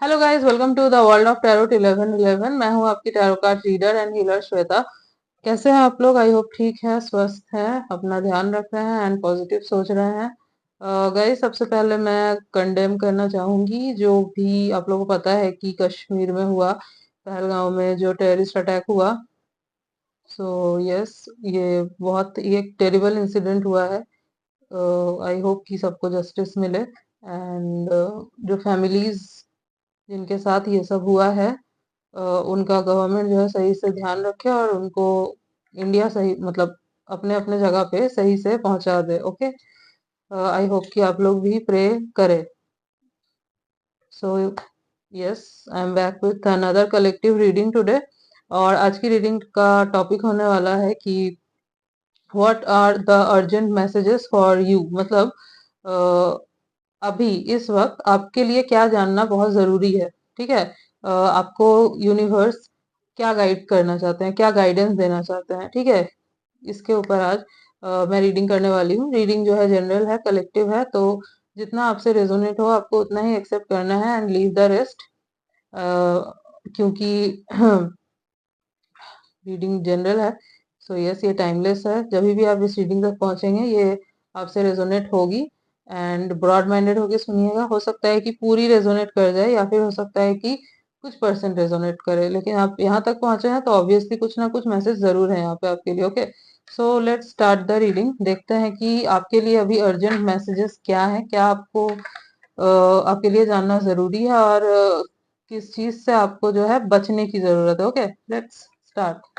Hello guys, welcome to the world of tarot 1111। मैं हूं आपकी tarot card reader and healer Shweta. कैसे हैं आप लोग? आई होप ठीक है, स्वस्थ हैं, अपना ध्यान रख रहे हैं एंड पॉजिटिव सोच रहे हैं। गाइस, सबसे पहले मैं कंडेम करना चाहूंगी जो भी आप लोगों को पता है कि कश्मीर में हुआ, पहलगांव में जो टेररिस्ट अटैक हुआ। सो यस, ये एक टेरिबल इंसिडेंट हुआ है। आई होप कि सबको जस्टिस मिले एंड जो फैमिलीज जिनके साथ ये सब हुआ है, उनका गवर्नमेंट जो है सही से ध्यान रखे और उनको इंडिया सही मतलब अपने अपने जगह पे सही से पहुंचा दे। ओके, आई होप कि आप लोग भी प्रे करें। So yes, I am back with another collective reading today. और आज की रीडिंग का टॉपिक होने वाला है कि what are the urgent messages for you. मतलब अभी इस वक्त आपके लिए क्या जानना बहुत जरूरी है। ठीक है, आपको यूनिवर्स क्या गाइड करना चाहते हैं, क्या गाइडेंस देना चाहते हैं, ठीक है, इसके ऊपर आज मैं रीडिंग करने वाली हूँ। रीडिंग जो है जनरल है, कलेक्टिव है, तो जितना आपसे रेजोनेट हो आपको उतना ही एक्सेप्ट करना है एंड लीव द रेस्ट। क्योंकि रीडिंग जनरल है, सो यस, ये टाइमलेस है। जब भी आप इस रीडिंग तक पहुंचेंगे ये आपसे रेजोनेट होगी एंड ब्रॉड माइंडेड होके सुनिएगा। हो सकता है कि पूरी रेजोनेट कर जाए या फिर हो सकता है कि कुछ परसेंट रेजोनेट करे, लेकिन आप यहाँ तक पहुंचे हैं तो ऑब्वियसली कुछ ना कुछ मैसेज जरूर है यहाँ पे आपके लिए। Okay, so let's start the reading. देखते हैं कि आपके लिए अभी अर्जेंट मैसेजेस क्या है, क्या आपको आपके लिए जानना जरूरी है और किस चीज से आपको जो है बचने की जरूरत है। Okay, let's start.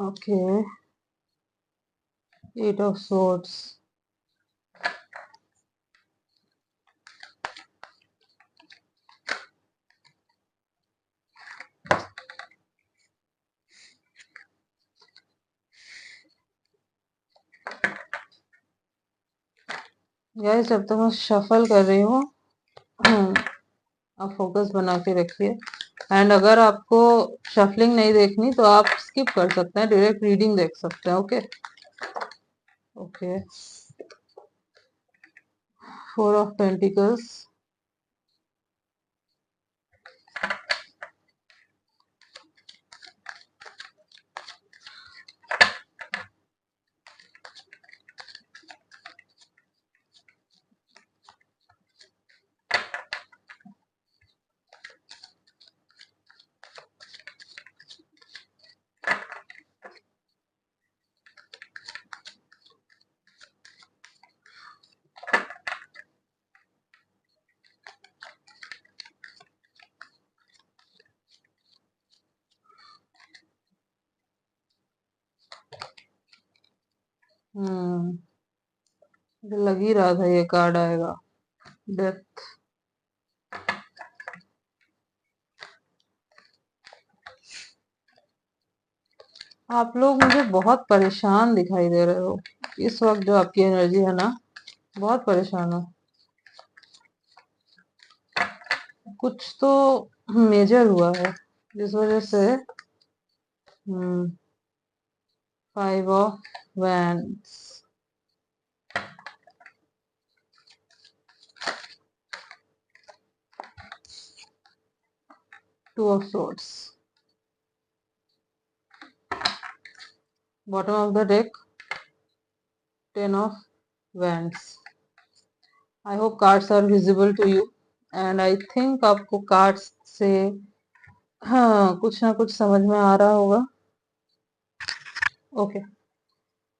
Okay, Eight of Swords. Guys, जब तक मैं शफल कर रही हूँ आप फोकस बना के रखिए। एंड अगर आपको शफलिंग नहीं देखनी तो आप स्किप कर सकते हैं, डायरेक्ट रीडिंग देख सकते हैं। Okay okay, four of pentacles, मुझे लग ही रहा था ये कार्ड आएगा। डेथ। आप लोग मुझे बहुत परेशान दिखाई दे रहे हो इस वक्त। जो आपकी एनर्जी है ना, बहुत परेशान हो। कुछ तो मेजर हुआ है जिस वजह से। Five of wands, two of swords, bottom of the deck, ten of wands. I hope cards are visible to you and I think आपको कार्ड्स से हाँ कुछ ना कुछ समझ में आ रहा होगा। Okay,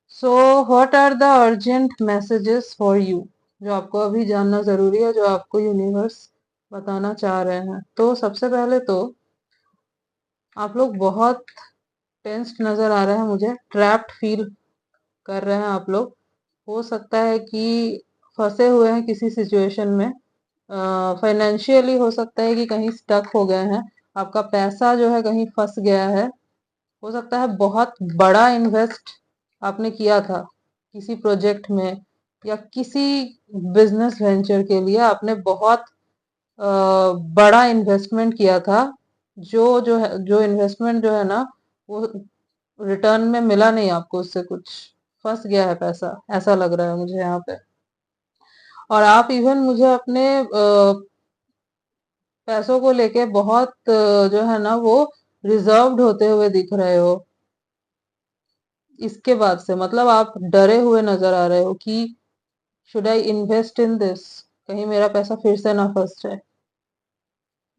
so what are the urgent messages for you, जो आपको अभी जानना जरूरी है, जो आपको यूनिवर्स बताना चाह रहे हैं। तो सबसे पहले तो आप लोग बहुत टेंस्ड नजर आ रहे हैं मुझे, ट्रैप्ड फील कर रहे हैं आप लोग। हो सकता है कि फंसे हुए हैं किसी सिचुएशन में, फाइनेंशियली हो सकता है कि कहीं स्टक हो गए हैं, आपका पैसा जो है कहीं फंस गया है। हो सकता है बहुत बड़ा इन्वेस्ट आपने किया था किसी प्रोजेक्ट में या किसी बिजनेस वेंचर के लिए, आपने बहुत अ, बड़ा इन्वेस्टमेंट किया था, जो इन्वेस्टमेंट जो है ना, वो रिटर्न में मिला नहीं आपको, उससे कुछ फंस गया है पैसा, ऐसा लग रहा है मुझे यहाँ पे। और आप इवन मुझे अपने पैसों को लेके बहुत जो है ना वो रिजर्व्ड होते हुए दिख रहे हो। इसके बाद से मतलब आप डरे हुए नजर आ रहे हो कि should I invest in this, कहीं मेरा पैसा फिर से ना फंस जाए।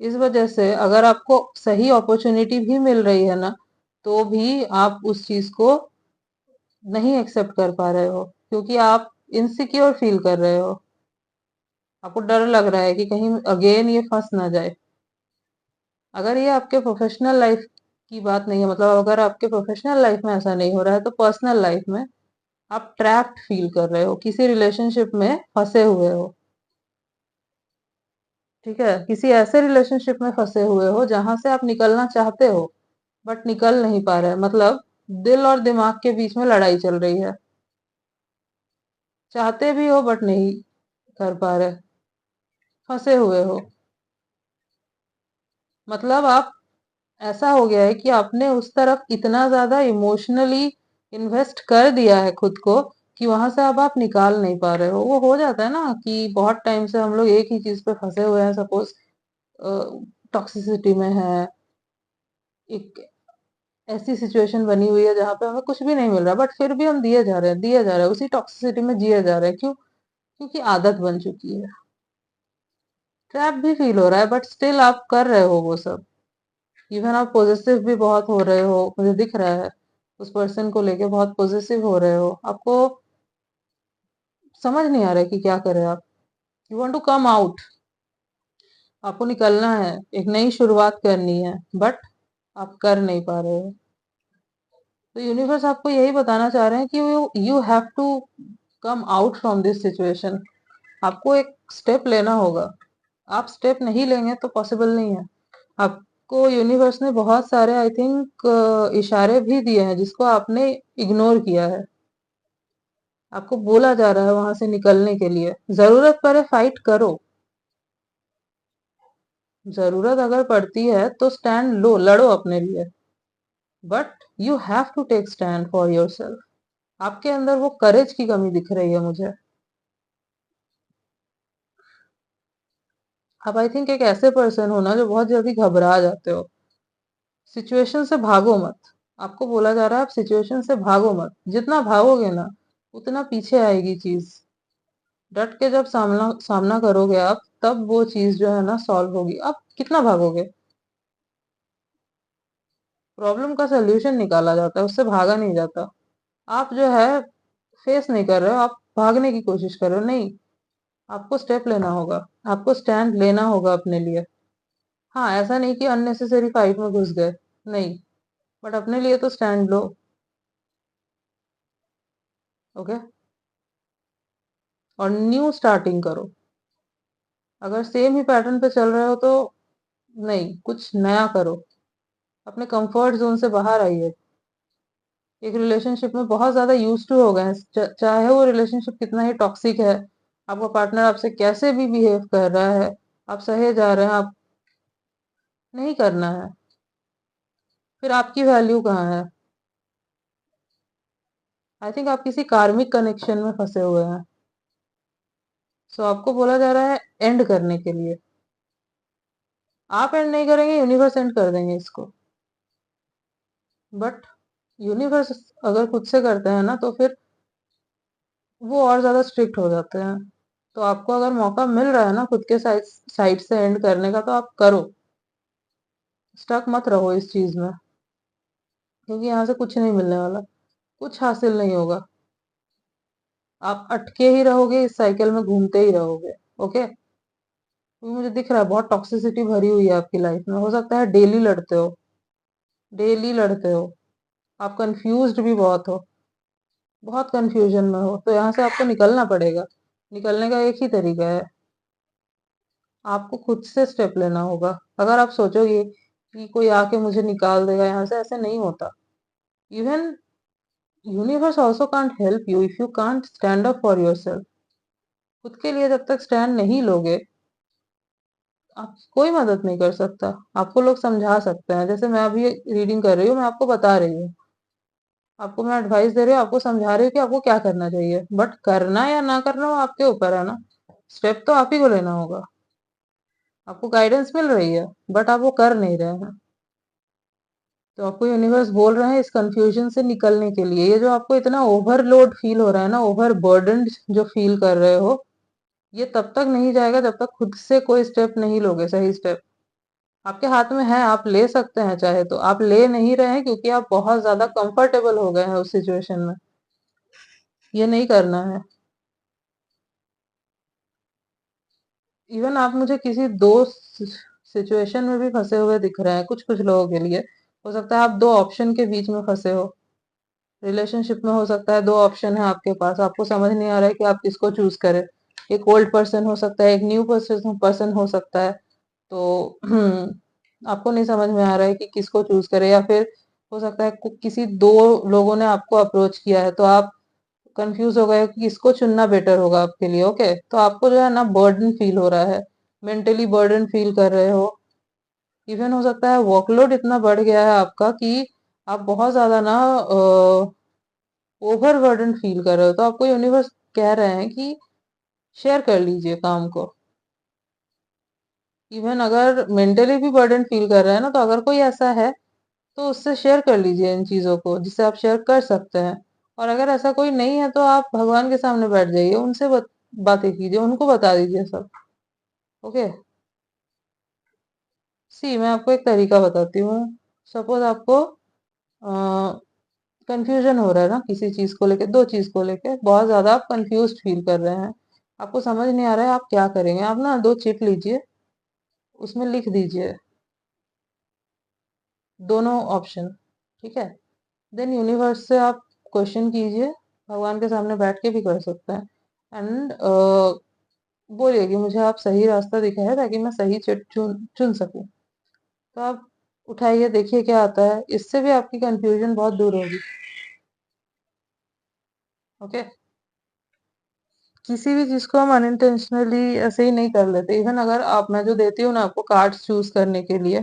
इस वजह से अगर आपको सही अपॉर्चुनिटी भी मिल रही है ना, तो भी आप उस चीज को नहीं एक्सेप्ट कर पा रहे हो, क्योंकि आप इनसिक्योर फील कर रहे हो। आपको डर लग रहा है कि कहीं अगेन ये फंस ना जाए। अगर ये आपके प्रोफेशनल लाइफ की बात नहीं है, मतलब अगर आपके प्रोफेशनल लाइफ में ऐसा नहीं हो रहा है, तो पर्सनल लाइफ में आप ट्रैप्ड फील कर रहे हो, किसी रिलेशनशिप में फंसे हुए हो। ठीक है, किसी ऐसे रिलेशनशिप में फंसे हुए हो जहां से आप निकलना चाहते हो बट निकल नहीं पा रहे, मतलब दिल और दिमाग के बीच में लड़ाई चल रही है। चाहते भी हो बट नहीं कर पा रहे, फंसे हुए हो। मतलब आप, ऐसा हो गया है कि आपने उस तरफ इतना ज्यादा इमोशनली इन्वेस्ट कर दिया है खुद को कि वहां से अब आप निकाल नहीं पा रहे हो। वो हो जाता है ना कि बहुत टाइम से हम लोग एक ही चीज पे फंसे हुए हैं, सपोज टॉक्सिसिटी में है, एक ऐसी सिचुएशन बनी हुई है जहां पे हमें कुछ भी नहीं मिल रहा, बट फिर भी हम दिए जा रहे हैं, उसी टॉक्सिसिटी में जिए जा रहे हैं। क्यों? क्योंकि आदत बन चुकी है। ट्रैप भी फील हो रहा है बट स्टिल आप कर रहे हो वो सब। इवन आप पॉजिटिव भी बहुत हो रहे हो, मुझे दिख रहा है उस पर्सन को लेके बहुत पॉजिटिव हो रहे हो। आपको समझ नहीं आ रहा है कि क्या करें आप। You want to come out, आपको निकलना है, एक नई शुरुआत करनी है, बट आप कर नहीं पा रहे हो। तो यूनिवर्स आपको यही बताना चाह रहे हैं कि you have to come out from this situation. आपको एक स्टेप लेना होगा। आप स्टेप नहीं लेंगे तो पॉसिबल नहीं है। आपको यूनिवर्स ने बहुत सारे आई थिंक इशारे भी दिए हैं जिसको आपने इग्नोर किया है। आपको बोला जा रहा है वहां से निकलने के लिए, जरूरत पड़े फाइट करो। जरूरत अगर पड़ती है तो स्टैंड लो, लड़ो अपने लिए, but you have to take stand for yourself. आपके अंदर वो करेज की कमी दिख रही है मुझे। आप आई थिंक एक ऐसे पर्सन हो ना जो बहुत जल्दी घबरा जाते हो। सिचुएशन से भागो मत। आपको बोला जा रहा है आप सिचुएशन से भागो मत, जितना भागोगे ना उतना पीछे आएगी चीज। डट के जब सामना सामना करोगे आप, तब वो चीज जो है ना सॉल्व होगी। आप कितना भागोगे? प्रॉब्लम का सोल्यूशन निकाला जाता है, उससे भागा नहीं जाता। आप जो है फेस नहीं कर रहे हो, आप भागने की कोशिश कर रहे हो। नहीं, आपको स्टेप लेना होगा, आपको स्टैंड लेना होगा अपने लिए। हाँ, ऐसा नहीं कि अननेसेसरी फाइट में घुस गए, नहीं, बट अपने लिए तो स्टैंड लो। ओके, और न्यू स्टार्टिंग करो। अगर सेम ही पैटर्न पे चल रहे हो तो नहीं, कुछ नया करो। अपने कंफर्ट जोन से बाहर आइए। एक रिलेशनशिप में बहुत ज्यादा यूज टू हो गए हैं, चाहे वो रिलेशनशिप कितना ही टॉक्सिक है, आपका पार्टनर आपसे कैसे भी बिहेव कर रहा है, आप सहे जा रहे हैं, आप नहीं करना है। फिर आपकी वैल्यू कहाँ है? आई थिंक आप किसी कार्मिक कनेक्शन में फंसे हुए हैं। सो आपको बोला जा रहा है एंड करने के लिए। आप एंड नहीं करेंगे, यूनिवर्स एंड कर देंगे इसको। बट यूनिवर्स अगर खुद से करते हैं ना, तो फिर वो और ज्यादा स्ट्रिक्ट हो जाते हैं। तो आपको अगर मौका मिल रहा है ना खुद के साइड साइड से एंड करने का, तो आप करो। स्टक मत रहो इस चीज में, क्योंकि यहाँ से कुछ नहीं मिलने वाला, कुछ हासिल नहीं होगा। आप अटके ही रहोगे, इस साइकिल में घूमते ही रहोगे। ओके, क्योंकि मुझे दिख रहा है बहुत टॉक्सिसिटी भरी हुई है आपकी लाइफ में। हो सकता है डेली लड़ते हो, डेली लड़ते हो, आप कंफ्यूज्ड भी बहुत हो। बहुत कंफ्यूजन में हो, तो यहाँ से आपको निकलना पड़ेगा। निकलने का एक ही तरीका है, आपको खुद से स्टेप लेना होगा। अगर आप सोचोगे कि कोई आके मुझे निकाल देगा यहाँ से, ऐसे नहीं होता। Even universe also can't help you if you can't stand up for your self. खुद के लिए जब तक स्टैंड नहीं लोगे, आप कोई मदद नहीं कर सकता। आपको लोग समझा सकते हैं, जैसे मैं अभी रीडिंग कर रही हूँ, मैं आपको बता रही हूँ, आपको मैं एडवाइस दे रही हूँ, आपको समझा रही हूँ कि आपको क्या करना चाहिए, बट करना या ना करना वो आपके ऊपर है ना। स्टेप तो आप ही को लेना होगा। आपको गाइडेंस मिल रही है, बट आप वो कर नहीं रहे हैं। तो आपको यूनिवर्स बोल रहे हैं इस कंफ्यूजन से निकलने के लिए, ये जो आपको इतना ओवरलोड फील हो रहा है ना, ओवर बर्डन जो फील कर रहे हो, ये तब तक नहीं जाएगा जब तक खुद से कोई स्टेप नहीं लोगे, सही स्टेप। आपके हाथ में है, आप ले सकते हैं चाहे तो, आप ले नहीं रहे हैं क्योंकि आप बहुत ज्यादा कंफर्टेबल हो गए हैं उस सिचुएशन में। ये नहीं करना है। इवन आप मुझे किसी दो सिचुएशन में भी फंसे हुए दिख रहे हैं, कुछ कुछ लोगों के लिए हो सकता है आप दो ऑप्शन के बीच में फंसे हो। रिलेशनशिप में हो सकता है दो ऑप्शन है आपके पास, आपको समझ नहीं आ रहा है कि आप किसको चूज करें। एक ओल्ड पर्सन हो सकता है, एक न्यू पर्सन पर्सन हो सकता है। तो आपको नहीं समझ में आ रहा है कि किसको चूज करें, या फिर हो सकता है किसी दो लोगों ने आपको अप्रोच किया है, तो आप कंफ्यूज हो गए हो कि किसको चुनना बेटर होगा आपके लिए। ओके, तो आपको जो है ना बर्डन फील हो रहा है, मेंटली बर्डन फील कर रहे हो। इवन हो सकता है वर्कलोड इतना बढ़ गया है आपका कि आप बहुत ज्यादा ना ओवर बर्डन फील कर रहे हो। तो आपको यूनिवर्स कह रहे हैं कि शेयर कर लीजिए काम को। इवन अगर मेंटली भी बर्डन फील कर रहे हैं ना, तो अगर कोई ऐसा है तो उससे शेयर कर लीजिए इन चीजों को, जिससे आप शेयर कर सकते हैं। और अगर ऐसा कोई नहीं है तो आप भगवान के सामने बैठ जाइए, उनसे बातें कीजिए, उनको बता दीजिए सब। ओके, सी मैं आपको एक तरीका बताती हूँ। सपोज आपको कंफ्यूजन हो रहा है ना किसी चीज को लेके, दो चीज को लेके बहुत ज्यादा आप कंफ्यूज फील कर रहे हैं, आपको समझ नहीं आ रहा है आप क्या करेंगे। आप ना दो चिट लीजिए, उसमें लिख दीजिए दोनों ऑप्शन, ठीक है। देन यूनिवर्स से आप क्वेश्चन कीजिए, भगवान के सामने बैठ के भी कर सकते हैं। एंड बोलिए कि मुझे आप सही रास्ता दिखाए ताकि मैं सही चिट चुन चुन सकूं। तो आप उठाइए, देखिए क्या आता है, इससे भी आपकी कंफ्यूजन बहुत दूर होगी। ओके, किसी भी चीज को हम अनइंटेंशनली ऐसे ही नहीं कर लेते। इवन अगर आप, मैं जो देती हूँ ना आपको कार्ड्स चूज करने के लिए,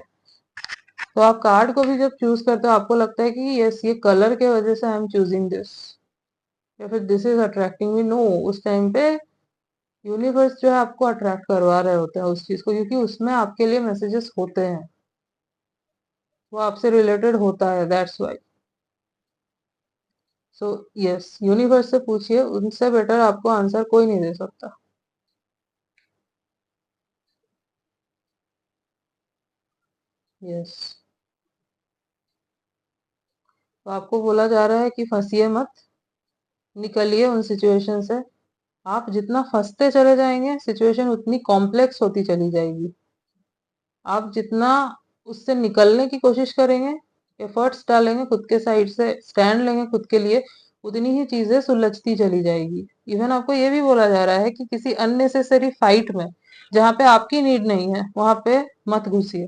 तो आप कार्ड को भी जब चूज करते हो आपको लगता है कि यस ये कलर के वजह से आई एम चूजिंग दिस, या फिर this is attracting me. No, उस टाइम पे यूनिवर्स जो है आपको अट्रैक्ट करवा रहे होते हैं उस चीज को, क्योंकि उसमें आपके लिए मैसेजेस होते हैं, वो आपसे रिलेटेड होता है, that's why. So yes, universe से पूछिए, उनसे बेटर आपको आंसर कोई नहीं दे सकता। यस, तो आपको बोला जा रहा है कि फंसिए मत, निकलिए उन सिचुएशन से। आप जितना फंसते चले जाएंगे सिचुएशन उतनी कॉम्प्लेक्स होती चली जाएगी। आप जितना उससे निकलने की कोशिश करेंगे, एफर्ट्स डालेंगे, खुद के साइड से स्टैंड लेंगे खुद के लिए, उतनी ही चीजें सुलझती चली जाएगी। इवन आपको ये भी बोला जा रहा है कि किसी अननेसेसरी फाइट में जहाँ पे आपकी नीड नहीं है वहां पे मत घुसिए।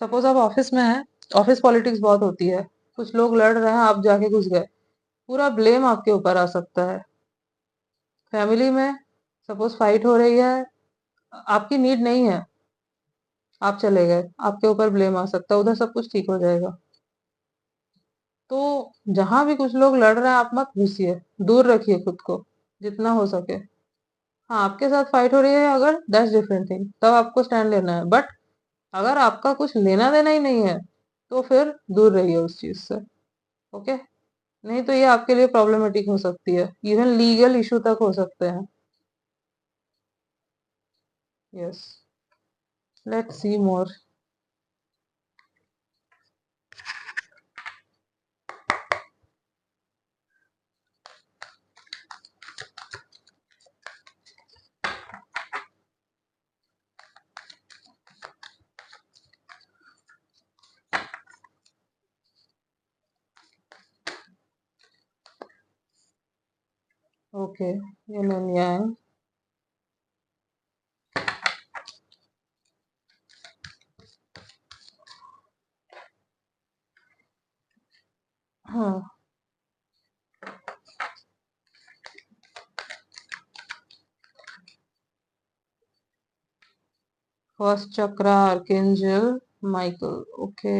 सपोज आप ऑफिस में हैं, ऑफिस पॉलिटिक्स बहुत होती है, कुछ लोग लड़ रहे हैं, आप जाके घुस गए, पूरा ब्लेम आपके ऊपर आ सकता है। फैमिली में सपोज फाइट हो रही है, आपकी नीड नहीं है, आप चले गए, आपके ऊपर ब्लेम आ सकता है, उधर सब कुछ ठीक हो जाएगा। तो जहां भी कुछ लोग लड़ रहे हैं आप मत घुसिए, दूर रखिए खुद को जितना हो सके। हाँ, आपके साथ फाइट हो रही है अगर, दैट्स डिफरेंट थिंग, तब आपको स्टैंड लेना है। बट अगर आपका कुछ लेना देना ही नहीं है तो फिर दूर रहिए उस चीज से। ओके, नहीं तो ये आपके लिए प्रॉब्लमेटिक हो सकती है, इवन लीगल इशू तक हो सकते हैं। Yes, let's see more. Okay, yin and yang. हाँ, first chakra archangel Michael. Okay.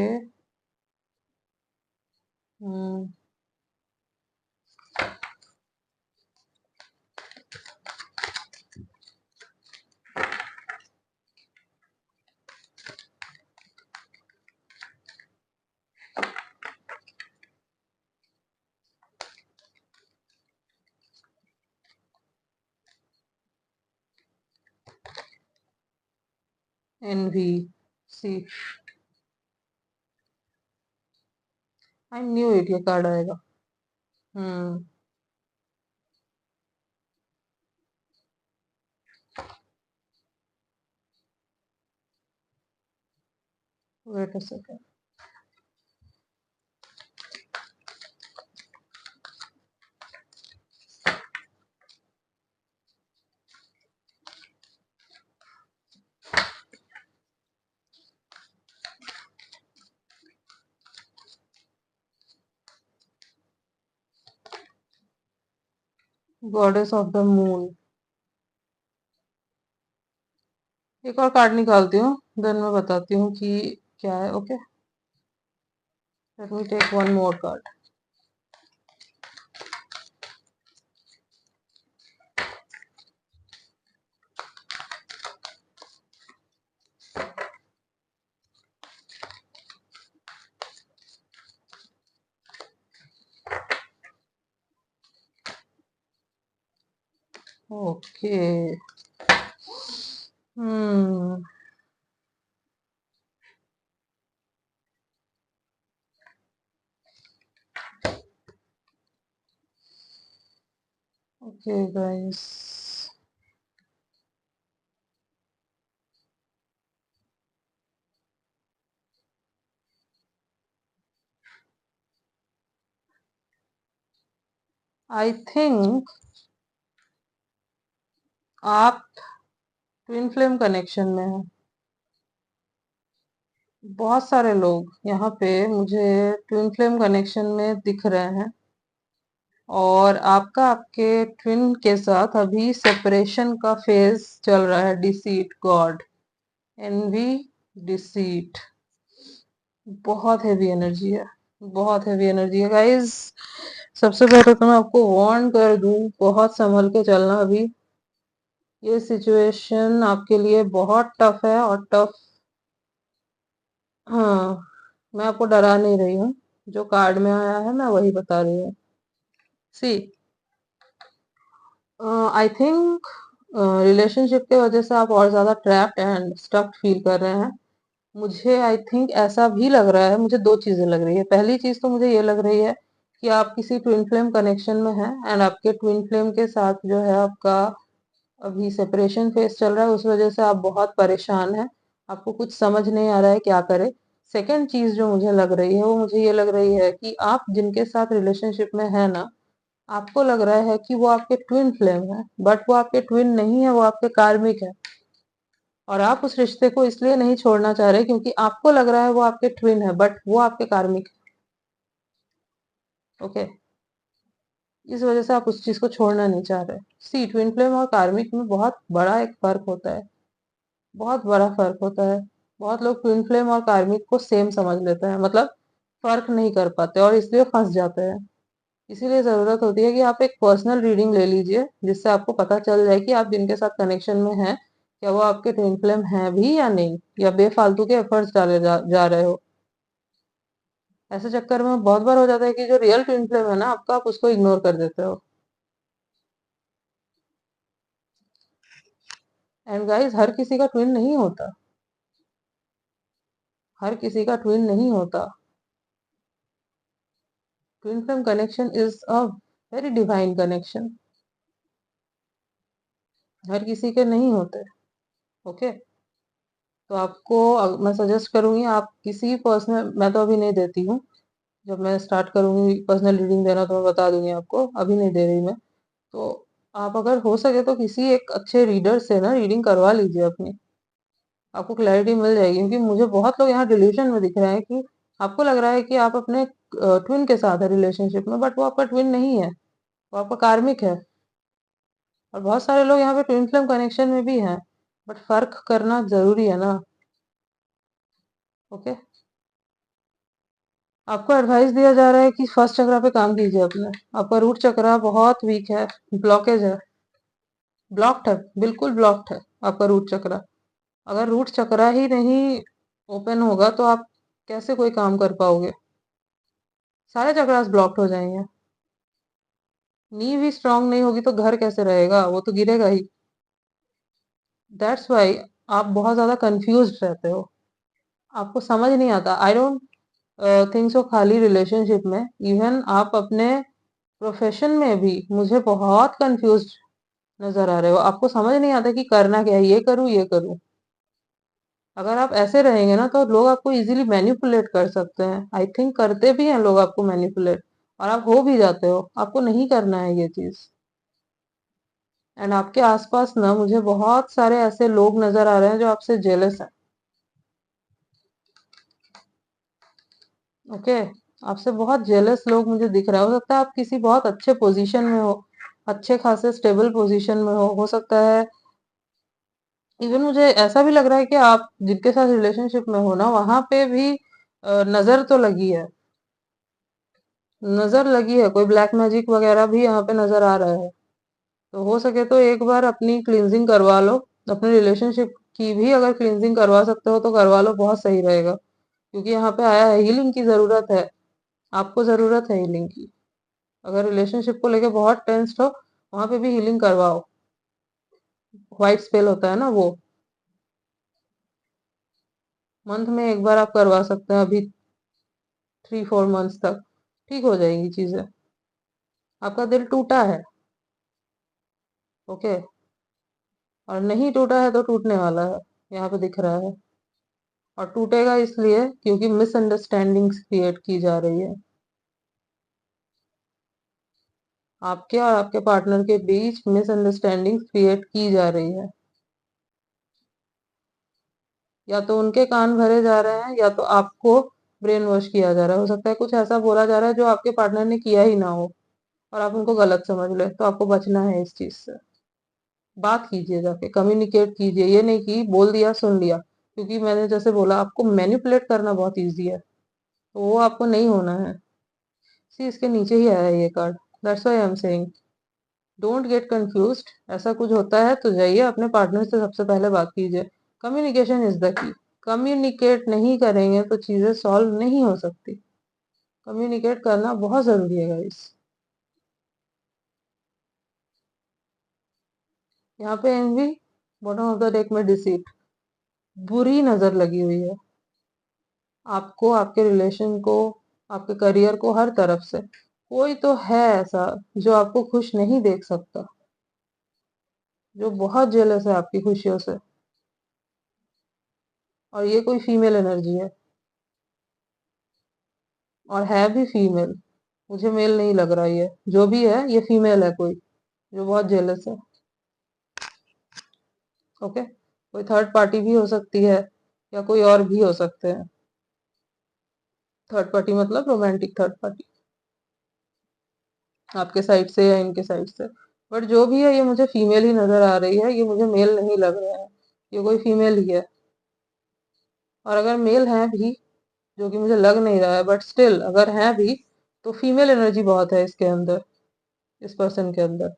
Hmm. Envy. See. I knew it, ये कार्ड आएगा. Hmm. Wait a second. Goddess of the moon. एक और कार्ड निकालती हूँ, देन मैं बताती हूँ कि क्या है. Okay, let me take one more card. Okay. Hmm. Okay guys, I think आप ट्विन फ्लेम कनेक्शन में हैं. बहुत सारे लोग यहाँ पे मुझे ट्विन फ्लेम कनेक्शन में दिख रहे हैं, और आपका आपके ट्विन के साथ अभी सेपरेशन का फेज चल रहा है. Deceit, God, envy, deceit. बहुत हेवी एनर्जी है, बहुत हेवी एनर्जी है गाइस. सबसे पहले तो मैं आपको वार्न कर दूं, बहुत संभल के चलना. अभी ये सिचुएशन आपके लिए बहुत टफ है, और टफ. हाँ, मैं आपको डरा नहीं रही हूँ. जो कार्ड में आया है मैं वही बता रही हूँ. सी, आई थिंक रिलेशनशिप के वजह से आप और ज्यादा ट्रैप्ड एंड स्टक फील कर रहे हैं. मुझे आई थिंक ऐसा भी लग रहा है. मुझे दो चीजें लग रही है. पहली चीज तो मुझे ये लग रही है कि आप किसी ट्विन फ्लेम कनेक्शन में हैं, एंड आपके ट्विन फ्लेम के साथ जो है आपका अभी सेपरेशन फेस चल रहा है. उस वजह से आप बहुत परेशान हैं, आपको कुछ समझ नहीं आ रहा है क्या करे. सेकंड चीज जो मुझे लग रही है, वो मुझे ये लग रही है कि आप जिनके साथ रिलेशनशिप में है ना, आपको लग रहा है कि वो आपके ट्विन फ्लेम है, बट वो आपके ट्विन नहीं है, वो आपके कार्मिक है. और आप उस रिश्ते को इसलिए नहीं छोड़ना चाह रहे क्योंकि आपको लग रहा है वो आपके ट्विन है, बट वो आपके कार्मिक है. ओके, इस वजह से आप उस चीज को छोड़ना नहीं चाह रहे. सी, ट्विन फ्लेम और कार्मिक में बहुत बड़ा एक फर्क होता है, बहुत बड़ा फर्क होता है. बहुत लोग ट्विन फ्लेम और कार्मिक को सेम समझ लेते हैं, मतलब फर्क नहीं कर पाते, और इसलिए फंस जाते हैं. इसीलिए जरूरत होती है कि आप एक पर्सनल रीडिंग ले लीजिए, जिससे आपको पता चल जाए कि आप जिनके साथ कनेक्शन में हैं, क्या वो आपके ट्विन फ्लेम हैं भी या नहीं, या बेफालतू के एफर्ट्स डाले जा रहे हो. ऐसे चक्कर में बहुत बार हो जाता है कि जो रियल ट्विन फ्लेम है ना आपका, आप उसको इग्नोर कर देते हो. एंड गाइस, हर किसी का ट्विन नहीं होता. हर किसी का ट्विन नहीं होता. Twin flame connection is a very divine connection. हर किसी के नहीं होते. ओके. तो आपको मैं सजेस्ट करूंगी, आप किसी पर्सनल, मैं तो अभी नहीं देती हूँ. जब मैं स्टार्ट करूंगी पर्सनल रीडिंग देना तो मैं बता दूंगी आपको, अभी नहीं दे रही मैं. तो आप अगर हो सके तो किसी एक अच्छे रीडर से ना रीडिंग करवा लीजिए अपनी। आपको क्लैरिटी मिल जाएगी, क्योंकि मुझे बहुत लोग यहाँ डिल्यूशन में दिख रहे हैं कि आपको लग रहा है कि आप अपने ट्विन के साथ है रिलेशनशिप में, बट वो आपका ट्विन नहीं है, वो आपका कार्मिक है। और बहुत सारे लोग यहाँ पे ट्विन फ्लेम कनेक्शन में भी हैं, बट फर्क करना जरूरी है ना। ओके। आपको एडवाइस दिया जा रहा है कि फर्स्ट चक्रा पे काम कीजिए अपने। आपका रूट चक्रा बहुत वीक है, ब्लॉकेज है, ब्लॉक्ड है, बिल्कुल ब्लॉक्ड है आपका रूट चक्रा। अगर रूट चक्रा ही नहीं ओपन होगा तो आप कैसे कोई काम कर पाओगे? सारे चक्रास ब्लॉक्ड हो जाएंगे। नींव ही स्ट्रांग नहीं होगी तो घर कैसे रहेगा, वो तो गिरेगा ही। दैट्स वाई आप बहुत ज्यादा कंफ्यूज रहते हो, आपको समझ नहीं आता। आई डोंट थिंक सो खाली रिलेशनशिप में, इवन आप अपने प्रोफेशन में भी मुझे बहुत कंफ्यूज नजर आ रहे हो। आपको समझ नहीं आता कि करना क्या है, ये करूं ये करूं। अगर आप ऐसे रहेंगे ना तो लोग आपको इजीली मैनिपुलेट कर सकते हैं। आई थिंक करते भी हैं लोग आपको मैनिपुलेट, और आप हो भी जाते हो। आपको नहीं करना है ये चीज। एंड आपके आसपास ना मुझे बहुत सारे ऐसे लोग नजर आ रहे हैं जो आपसे जेलस हैं। ओके। आपसे बहुत जेलस लोग मुझे दिख रहा है। हो सकता है आप किसी बहुत अच्छे पोजीशन में हो, अच्छे खासे स्टेबल पोजीशन में हो सकता है। इवन मुझे ऐसा भी लग रहा है कि आप जिनके साथ रिलेशनशिप में हो ना, वहां पे भी नजर तो लगी है, नजर लगी है। कोई ब्लैक मैजिक वगैरह भी यहाँ पे नजर आ रहा है। तो हो सके तो एक बार अपनी क्लींजिंग करवा लो। अपने रिलेशनशिप की भी अगर क्लींजिंग करवा सकते हो तो करवा लो, बहुत सही रहेगा। क्योंकि यहाँ पे आया है हीलिंग की जरूरत है, आपको जरूरत है हीलिंग की। अगर रिलेशनशिप को लेके बहुत टेंस्ड हो, वहां पे भी हीलिंग करवाओ। व्हाइट स्पेल होता है ना वो, मंथ में एक बार आप करवा सकते हैं। अभी 3-4 मंथ्स तक ठीक हो जाएंगी चीजें। आपका दिल टूटा है। ओके। और नहीं टूटा है तो टूटने वाला है, यहाँ पे दिख रहा है। और टूटेगा इसलिए क्योंकि मिसअंडरस्टैंडिंग्स क्रिएट की जा रही है। आपके और आपके पार्टनर के बीच मिसअंडरस्टैंडिंग्स क्रिएट की जा रही है। या तो उनके कान भरे जा रहे हैं, या तो आपको ब्रेन वॉश किया जा रहा है। हो सकता है कुछ ऐसा बोला जा रहा है जो आपके पार्टनर ने किया ही ना हो, और आप उनको गलत समझ ले। तो आपको बचना है इस चीज से। बात कीजिए, जाके कम्युनिकेट कीजिए। ये नहीं कि बोल दिया सुन लिया, क्योंकि मैंने जैसे बोला आपको मैनिपुलेट करना बहुत इजी है, तो वो आपको नहीं होना है। सी इसके नीचे ही आया है ये card. That's why I am saying don't get confused. ऐसा कुछ होता है तो जाइए अपने पार्टनर से सबसे पहले बात कीजिए। Communication is the key. Communicate नहीं करेंगे तो चीजें सॉल्व नहीं हो सकती। कम्युनिकेट करना बहुत जरूरी है गाइस। यहाँ पे envy, bottom of the deck में डिसीट, बुरी नजर लगी हुई है आपको, आपके रिलेशन को, आपके करियर को, हर तरफ से। कोई तो है ऐसा जो आपको खुश नहीं देख सकता, जो बहुत जेलस है आपकी खुशियों से। और ये कोई फीमेल एनर्जी है, और है भी फीमेल। मुझे मेल नहीं लग रहा ये, जो भी है ये फीमेल है कोई, जो बहुत जेलस है। ओके। कोई थर्ड पार्टी भी हो सकती है, या कोई और भी हो सकते हैं। थर्ड पार्टी मतलब रोमांटिक थर्ड पार्टी, आपके साइड से या इनके साइड से। बट जो भी है ये मुझे फीमेल ही नजर आ रही है, ये मुझे मेल नहीं लग रहा है। ये कोई फीमेल ही है। और अगर मेल है भी, जो कि मुझे लग नहीं रहा है, बट स्टिल अगर है भी तो फीमेल एनर्जी बहुत है इसके अंदर, इस पर्सन के अंदर।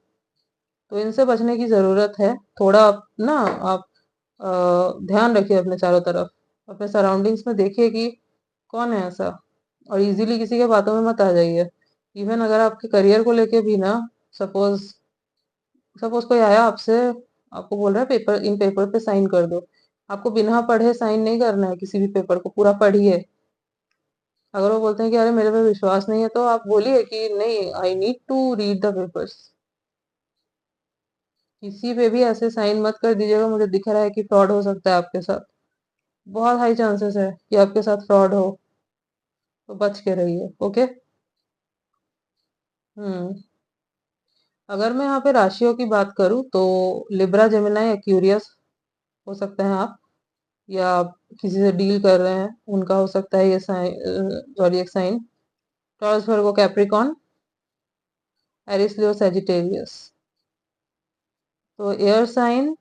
तो इनसे बचने की जरूरत है। थोड़ा ना आप ध्यान रखिए अपने चारों तरफ, अपने सराउंडिंग्स में देखिए कि कौन है ऐसा। और इजीली किसी के बातों में मत आ जाइए। इवन अगर आपके करियर को लेके भी ना, सपोज सपोज कोई आया आपसे, आपको बोल रहा है पेपर, इन पेपर पे साइन कर दो। आपको बिना पढ़े साइन नहीं करना है किसी भी पेपर को, पूरा पढ़िए। अगर वो बोलते हैं कि अरे मेरे पे विश्वास नहीं है, तो आप बोलिए कि नहीं, I need to read the papers. किसी पे भी ऐसे साइन मत कर दीजिएगा। मुझे दिख रहा है कि फ्रॉड हो सकता है आपके साथ, बहुत हाई चांसेस है कि आपके साथ फ्रॉड हो। तो बच के रहिए। ओके। हम्म। अगर मैं यहाँ पे राशियों की बात करूँ तो लिब्रा, जेमिनी, एक्यूरियस हो सकते हैं आप, या आप किसी से डील कर रहे हैं उनका हो सकता है ये साइन, एक sign. Taurus, Virgo, Capricorn, Aries, Leo, Sagittarius. तो air sign,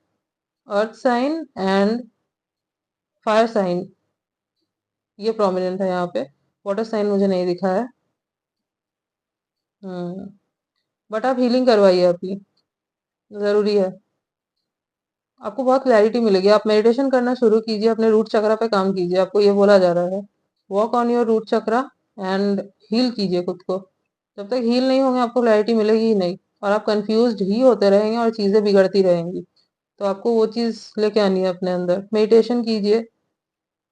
earth sign and fire sign ये प्रोमिनेंट है यहाँ पे। वाटर साइन मुझे नहीं दिखा है। बट आप हीलिंग करवाइए अपनी, जरूरी है। आपको बहुत क्लैरिटी मिलेगी। आप मेडिटेशन करना शुरू कीजिए, अपने रूट चक्रा पे काम कीजिए, आपको ये बोला जा रहा है। Walk on your root chakra and heal कीजिए खुद को। जब तक हील नहीं होंगे आपको क्लैरिटी मिलेगी ही नहीं, और आप कंफ्यूज्ड ही होते रहेंगे और चीजें बिगड़ती रहेंगी। तो आपको वो चीज लेके आनी है अपने अंदर। मेडिटेशन कीजिए,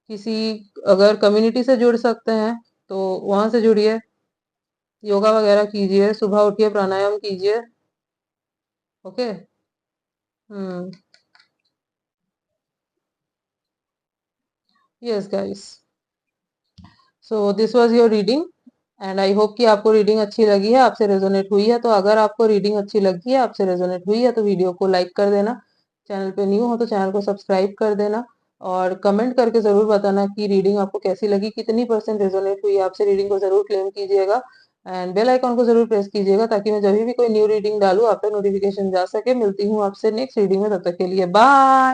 किसी अगर कम्युनिटी से जुड़ सकते हैं तो वहां से जुड़िए, योगा वगैरह कीजिए, सुबह उठिए, प्राणायाम कीजिए। Okay. Hmm. Yes guys, so this was your reading and I hope कि आपको रीडिंग अच्छी लगी है, आपसे रेजोनेट हुई है। तो अगर आपको रीडिंग अच्छी लगी है, आपसे रेजोनेट हुई है, तो वीडियो को लाइक कर देना। चैनल पे न्यू हो तो चैनल को सब्सक्राइब कर देना, और कमेंट करके जरूर बताना कि रीडिंग आपको कैसी लगी, कितनी परसेंट रेजोनेट हुई है आपसे। रीडिंग को जरूर क्लेम कीजिएगा एंड बेल आइकॉन को जरूर प्रेस कीजिएगा, ताकि मैं जब भी कोई न्यू रीडिंग डालूं आप तक नोटिफिकेशन जा सके। मिलती हूँ आपसे नेक्स्ट रीडिंग में, तब तक के लिए बाय।